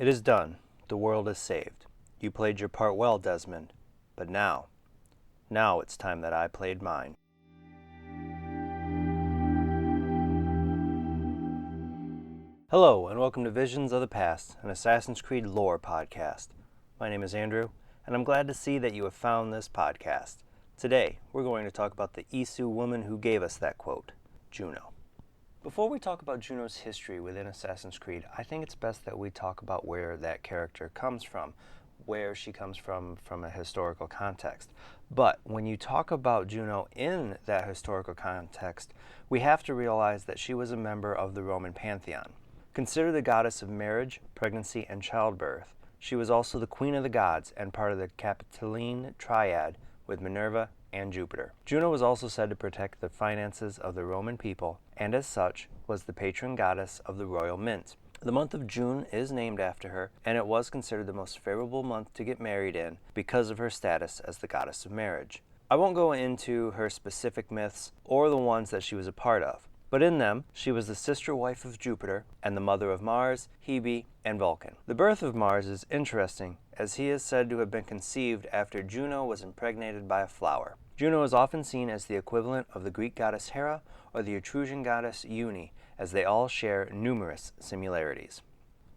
It is done. The world is saved. You played your part well, Desmond. But now it's time that I played mine. Hello, and welcome to Visions of the Past, an Assassin's Creed lore podcast. My name is Andrew, and I'm glad to see that you have found this podcast. Today, we're going to talk about the Isu woman who gave us that quote, Juno. Before we talk about Juno's history within Assassin's Creed, I think it's best that we talk about where that character comes from, where she comes from a historical context. But when you talk about Juno in that historical context, we have to realize that she was a member of the Roman pantheon. Considered the goddess of marriage, pregnancy, and childbirth, she was also the queen of the gods and part of the Capitoline triad with Minerva and Jupiter. Juno was also said to protect the finances of the Roman people, and as such was the patron goddess of the royal mint. The month of June is named after her, and it was considered the most favorable month to get married in because of her status as the goddess of marriage. I won't go into her specific myths or the ones that she was a part of, but in them, she was the sister wife of Jupiter and the mother of Mars, Hebe, and Vulcan. The birth of Mars is interesting, as he is said to have been conceived after Juno was impregnated by a flower. Juno is often seen as the equivalent of the Greek goddess Hera or the Etruscan goddess Ione, as they all share numerous similarities.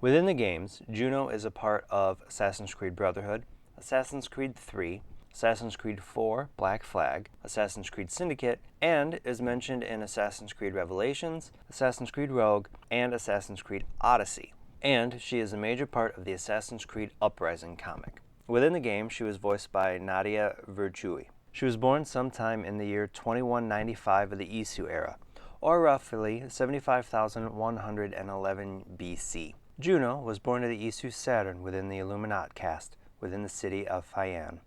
Within the games, Juno is a part of Assassin's Creed Brotherhood, Assassin's Creed 3, Assassin's Creed 4, Black Flag, Assassin's Creed Syndicate, and is mentioned in Assassin's Creed Revelations, Assassin's Creed Rogue, and Assassin's Creed Odyssey. And she is a major part of the Assassin's Creed Uprising comic. Within the game, she was voiced by Nadia Verchui. She was born sometime in the year 2195 of the Isu era, or roughly 75,111 BC. Juno was born to the Isu Saturn within the Illuminat caste, within the city of Faian.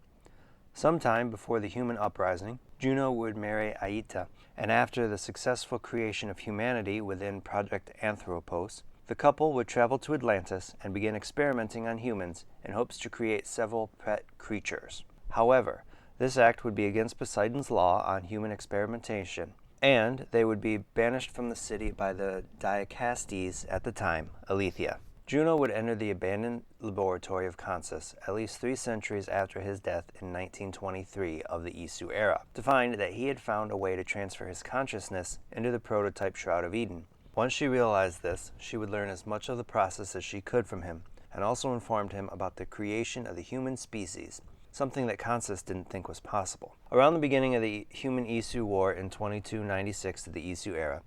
Sometime before the human uprising, Juno would marry Aita, and after the successful creation of humanity within Project Anthropos, the couple would travel to Atlantis and begin experimenting on humans in hopes to create several pet creatures. However, this act would be against Poseidon's law on human experimentation, and they would be banished from the city by the Diacastes at the time, Aletheia. Juno would enter the abandoned laboratory of Consus at least 3 centuries after his death in 1923 of the Isu era, to find that he had found a way to transfer his consciousness into the prototype Shroud of Eden. Once she realized this, she would learn as much of the process as she could from him, and also informed him about the creation of the human species, something that Consus didn't think was possible. Around the beginning of the Human-Isu War in 2296 of the Isu era,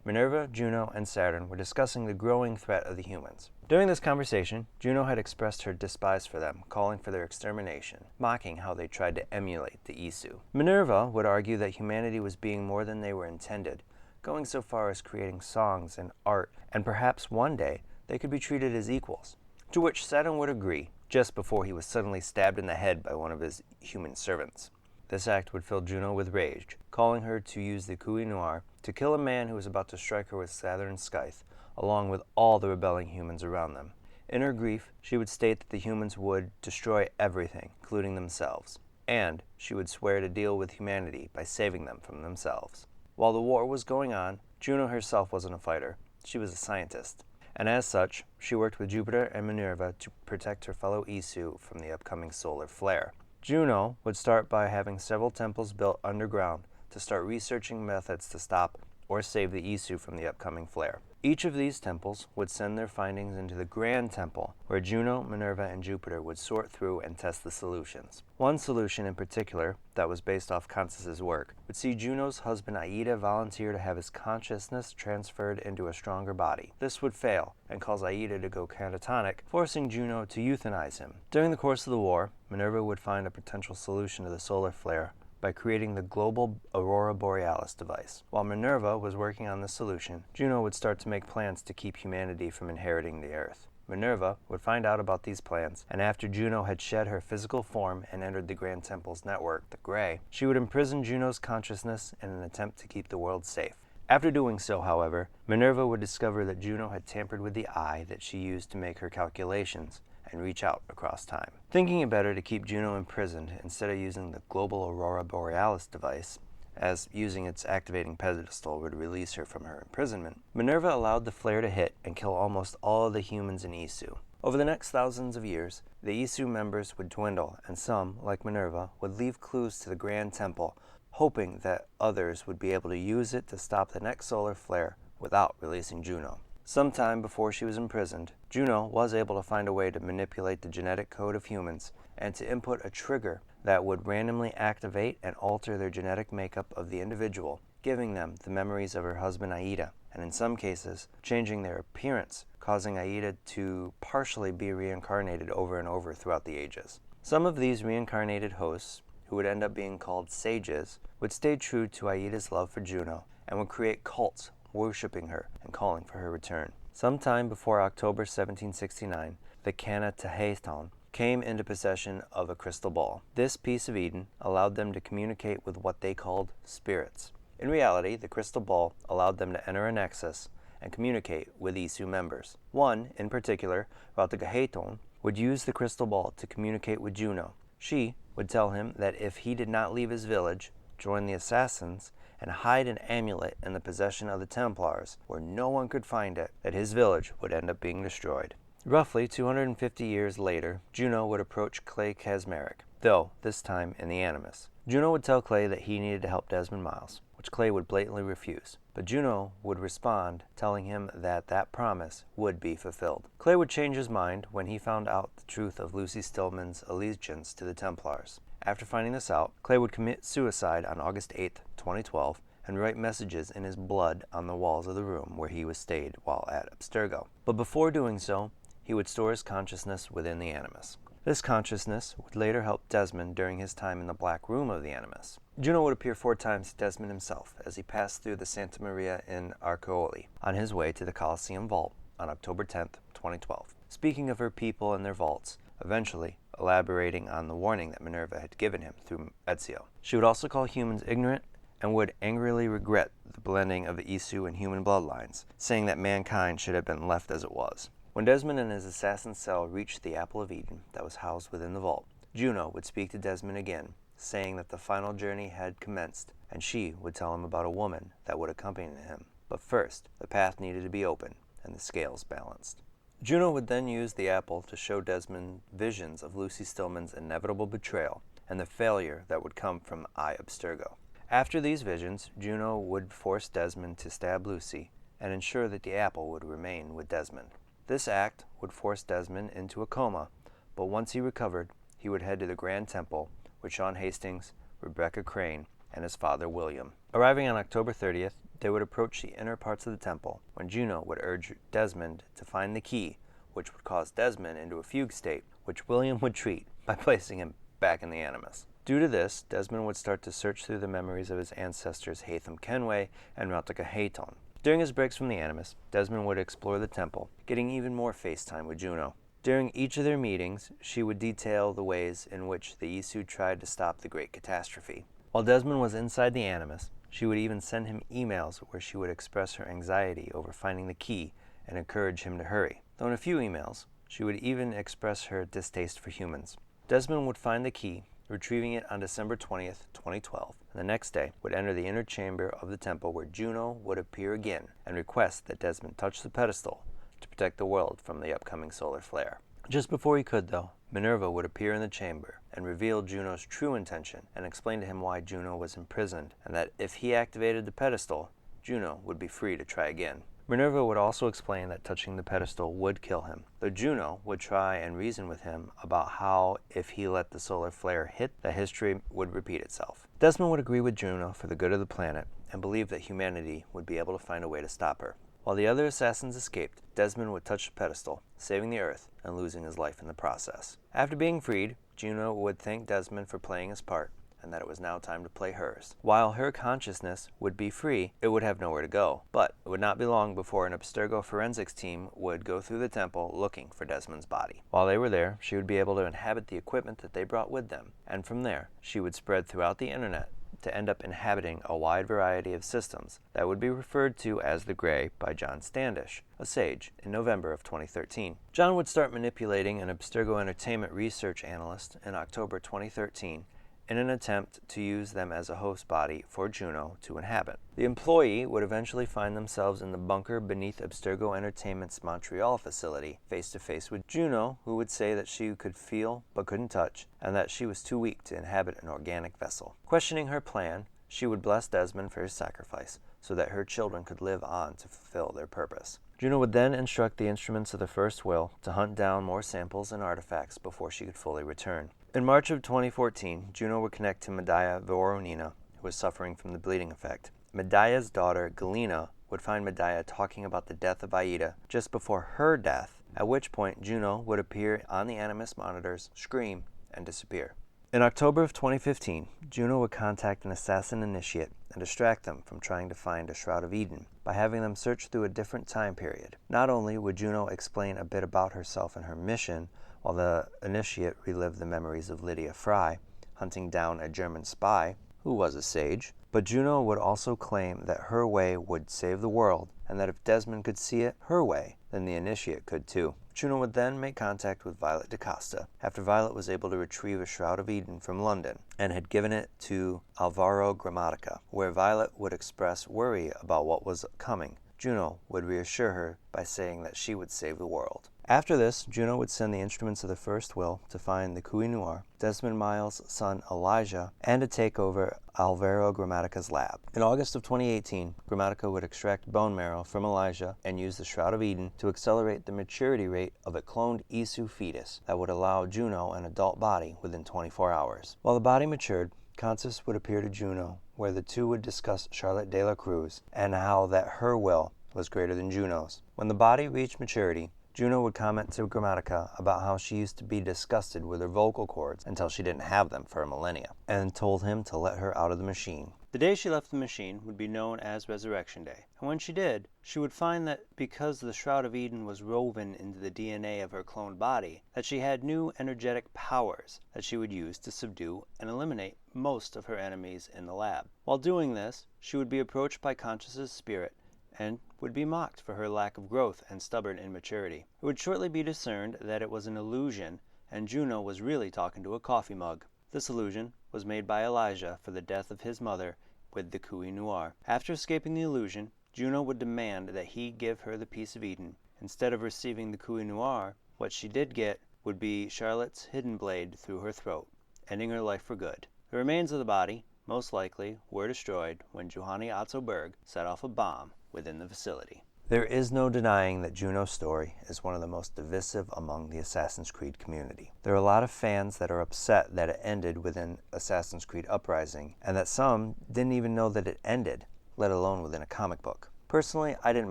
Minerva, Juno, and Saturn were discussing the growing threat of the humans. During this conversation, Juno had expressed her despise for them, calling for their extermination, mocking how they tried to emulate the Isu. Minerva would argue that humanity was being more than they were intended, going so far as creating songs and art, and perhaps one day they could be treated as equals, to which Saturn would agree, just before he was suddenly stabbed in the head by one of his human servants. This act would fill Juno with rage, calling her to use the Coup Noir to kill a man who was about to strike her with Saturn's scythe, along with all the rebelling humans around them. In her grief, she would state that the humans would destroy everything, including themselves, and she would swear to deal with humanity by saving them from themselves. While the war was going on, Juno herself wasn't a fighter. She was a scientist, and as such, she worked with Jupiter and Minerva to protect her fellow Isu from the upcoming solar flare. Juno would start by having several temples built underground to start researching methods to stop or save the Isu from the upcoming flare. Each of these temples would send their findings into the Grand Temple, where Juno, Minerva, and Jupiter would sort through and test the solutions. One solution in particular, that was based off Consus's work, would see Juno's husband Aida volunteer to have his consciousness transferred into a stronger body. This would fail, and cause Aida to go catatonic, forcing Juno to euthanize him. During the course of the war, Minerva would find a potential solution to the solar flare by creating the global Aurora Borealis device. While Minerva was working on this solution, Juno would start to make plans to keep humanity from inheriting the Earth. Minerva would find out about these plans, and after Juno had shed her physical form and entered the Grand Temple's network, the Grey, she would imprison Juno's consciousness in an attempt to keep the world safe. After doing so, however, Minerva would discover that Juno had tampered with the eye that she used to make her calculations, and reach out across time. Thinking it better to keep Juno imprisoned instead of using the global Aurora Borealis device, as using its activating pedestal would release her from her imprisonment, Minerva allowed the flare to hit and kill almost all of the humans in Isu. Over the next thousands of years, the Isu members would dwindle, and some, like Minerva, would leave clues to the Grand Temple, hoping that others would be able to use it to stop the next solar flare without releasing Juno. Sometime before she was imprisoned, Juno was able to find a way to manipulate the genetic code of humans and to input a trigger that would randomly activate and alter their genetic makeup of the individual, giving them the memories of her husband Aida, and in some cases, changing their appearance, causing Aida to partially be reincarnated over and over throughout the ages. Some of these reincarnated hosts, who would end up being called sages, would stay true to Aida's love for Juno and would create cults worshipping her and calling for her return. Sometime before October 1769, the Kanataheton came into possession of a crystal ball. This piece of Eden allowed them to communicate with what they called spirits. In reality, the crystal ball allowed them to enter a nexus and communicate with Isu members. One, in particular, Ratagaheton, would use the crystal ball to communicate with Juno. She would tell him that if he did not leave his village, join the assassins, and hide an amulet in the possession of the Templars, where no one could find it, that his village would end up being destroyed. Roughly 250 years later, Juno would approach Clay Kasmeric, though this time in the Animus. Juno would tell Clay that he needed to help Desmond Miles, which Clay would blatantly refuse. But Juno would respond, telling him that that promise would be fulfilled. Clay would change his mind when he found out the truth of Lucy Stillman's allegiance to the Templars. After finding this out, Clay would commit suicide on August 8, 2012, and write messages in his blood on the walls of the room where he was stayed while at Abstergo. But before doing so, he would store his consciousness within the Animus. This consciousness would later help Desmond during his time in the Black Room of the Animus. Juno would appear 4 times to Desmond himself as he passed through the Santa Maria in Arcooli on his way to the Colosseum Vault on October 10, 2012. Speaking of her people and their vaults, eventually elaborating on the warning that Minerva had given him through Ezio. She would also call humans ignorant and would angrily regret the blending of the Isu and human bloodlines, saying that mankind should have been left as it was. When Desmond and his assassin cell reached the Apple of Eden that was housed within the vault, Juno would speak to Desmond again, saying that the final journey had commenced, and she would tell him about a woman that would accompany him. But first, the path needed to be open and the scales balanced. Juno would then use the apple to show Desmond visions of Lucy Stillman's inevitable betrayal and the failure that would come from Abstergo. After these visions, Juno would force Desmond to stab Lucy and ensure that the apple would remain with Desmond. This act would force Desmond into a coma, but once he recovered, he would head to the Grand Temple with Sean Hastings, Rebecca Crane, and his father William. Arriving on October 30th, they would approach the inner parts of the temple when Juno would urge Desmond to find the key, which would cause Desmond into a fugue state, which William would treat by placing him back in the Animus. Due to this, Desmond would start to search through the memories of his ancestors Hatham Kenway and Ratagaheton. During his breaks from the Animus, Desmond would explore the temple, getting even more face time with Juno. During each of their meetings, she would detail the ways in which the Isu tried to stop the Great Catastrophe. While Desmond was inside the Animus, she would even send him emails where she would express her anxiety over finding the key and encourage him to hurry. Though in a few emails, she would even express her distaste for humans. Desmond would find the key, retrieving it on December 20th, 2012, and the next day would enter the inner chamber of the temple where Juno would appear again and request that Desmond touch the pedestal to protect the world from the upcoming solar flare. Just before he could, though, Minerva would appear in the chamber and reveal Juno's true intention and explain to him why Juno was imprisoned and that if he activated the pedestal, Juno would be free to try again. Minerva would also explain that touching the pedestal would kill him, though Juno would try and reason with him about how, if he let the solar flare hit, that history would repeat itself. Desmond would agree with Juno for the good of the planet and believe that humanity would be able to find a way to stop her. While the other assassins escaped, Desmond would touch the pedestal, saving the Earth and losing his life in the process. After being freed, Juno would thank Desmond for playing his part, and that it was now time to play hers. While her consciousness would be free, it would have nowhere to go. But it would not be long before an Abstergo forensics team would go through the temple looking for Desmond's body. While they were there, she would be able to inhabit the equipment that they brought with them, and from there, she would spread throughout the internet to end up inhabiting a wide variety of systems that would be referred to as the Grey by John Standish, a sage, in November of 2013. John would start manipulating an Abstergo entertainment research analyst in October 2013, in an attempt to use them as a host body for Juno to inhabit. The employee would eventually find themselves in the bunker beneath Abstergo Entertainment's Montreal facility, face to face with Juno, who would say that she could feel but couldn't touch, and that she was too weak to inhabit an organic vessel. Questioning her plan, she would bless Desmond for his sacrifice, so that her children could live on to fulfill their purpose. Juno would then instruct the instruments of the first will to hunt down more samples and artifacts before she could fully return. In March of 2014, Juno would connect to Medaya Voronina, who was suffering from the bleeding effect. Medaya's daughter, Galina, would find Medaya talking about the death of Aida just before her death, at which point Juno would appear on the Animus monitors, scream, and disappear. In October of 2015, Juno would contact an assassin initiate and distract them from trying to find a Shroud of Eden by having them search through a different time period. Not only would Juno explain a bit about herself and her mission, while the initiate relived the memories of Lydia Fry, hunting down a German spy who was a sage, but Juno would also claim that her way would save the world, and that if Desmond could see it her way, then the initiate could too. Juno would then make contact with Violet DaCosta, after Violet was able to retrieve a Shroud of Eden from London, and had given it to Alvaro Grammatica, where Violet would express worry about what was coming. Juno would reassure her by saying that she would save the world. After this, Juno would send the instruments of the first will to find the Koh-i-Noor, Desmond Miles' son Elijah, and to take over Alvaro Grammatica's lab. In August of 2018, Grammatica would extract bone marrow from Elijah and use the Shroud of Eden to accelerate the maturity rate of a cloned Isu fetus that would allow Juno an adult body within 24 hours. While the body matured, Consus would appear to Juno, where the two would discuss Charlotte de la Cruz and how that her will was greater than Juno's. When the body reached maturity, Juno would comment to Grammatica about how she used to be disgusted with her vocal cords until she didn't have them for a millennia, and told him to let her out of the machine. The day she left the machine would be known as Resurrection Day, and when she did, she would find that because the Shroud of Eden was woven into the DNA of her cloned body, that she had new energetic powers that she would use to subdue and eliminate most of her enemies in the lab. While doing this, she would be approached by Conscious's spirit and would be mocked for her lack of growth and stubborn immaturity. It would shortly be discerned that it was an illusion, and Juno was really talking to a coffee mug. This illusion was made by Elijah for the death of his mother with the Koh-i-Noor. After escaping the illusion, Juno would demand that he give her the piece of Eden. Instead of receiving the Koh-i-Noor, what she did get would be Charlotte's hidden blade through her throat, ending her life for good. The remains of the body, most likely, were destroyed when Johanny Otto Berg set off a bomb within the facility. There is no denying that Juno's story is one of the most divisive among the Assassin's Creed community. There are a lot of fans that are upset that it ended within Assassin's Creed Uprising, and that some didn't even know that it ended, let alone within a comic book. Personally, I didn't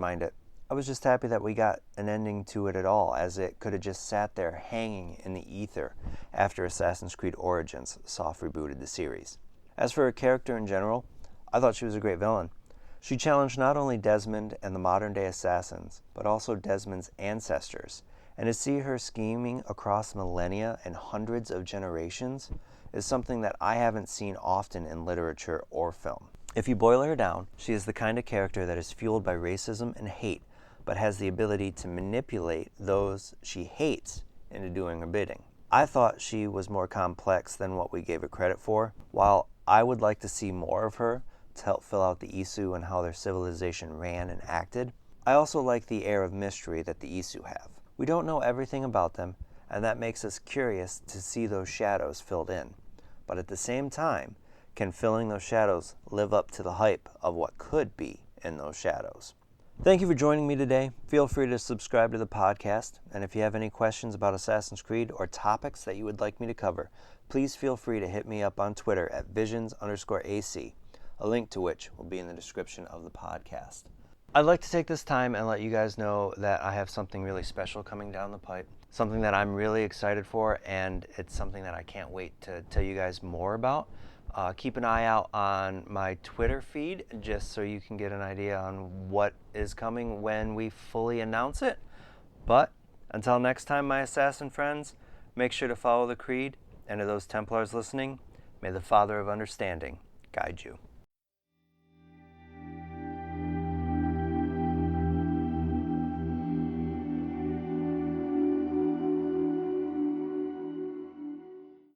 mind it. I was just happy that we got an ending to it at all, as it could have just sat there hanging in the ether after Assassin's Creed Origins soft rebooted the series. As for her character in general, I thought she was a great villain. She challenged not only Desmond and the modern-day assassins, but also Desmond's ancestors, and to see her scheming across millennia and hundreds of generations is something that I haven't seen often in literature or film. If you boil her down, she is the kind of character that is fueled by racism and hate, but has the ability to manipulate those she hates into doing her bidding. I thought she was more complex than what we gave her credit for. While I would like to see more of her to help fill out the Isu and how their civilization ran and acted, I also like the air of mystery that the Isu have. We don't know everything about them, and that makes us curious to see those shadows filled in. But at the same time, can filling those shadows live up to the hype of what could be in those shadows? Thank you for joining me today. Feel free to subscribe to the podcast, and if you have any questions about Assassin's Creed or topics that you would like me to cover, please feel free to hit me up on Twitter at visions_AC. A link to which will be in the description of the podcast. I'd like to take this time and let you guys know that I have something really special coming down the pipe, something that I'm really excited for, and it's something that I can't wait to tell you guys more about. Keep an eye out on my Twitter feed just so you can get an idea on what is coming when we fully announce it. But until next time, my assassin friends, make sure to follow the creed, and to those Templars listening, may the Father of Understanding guide you.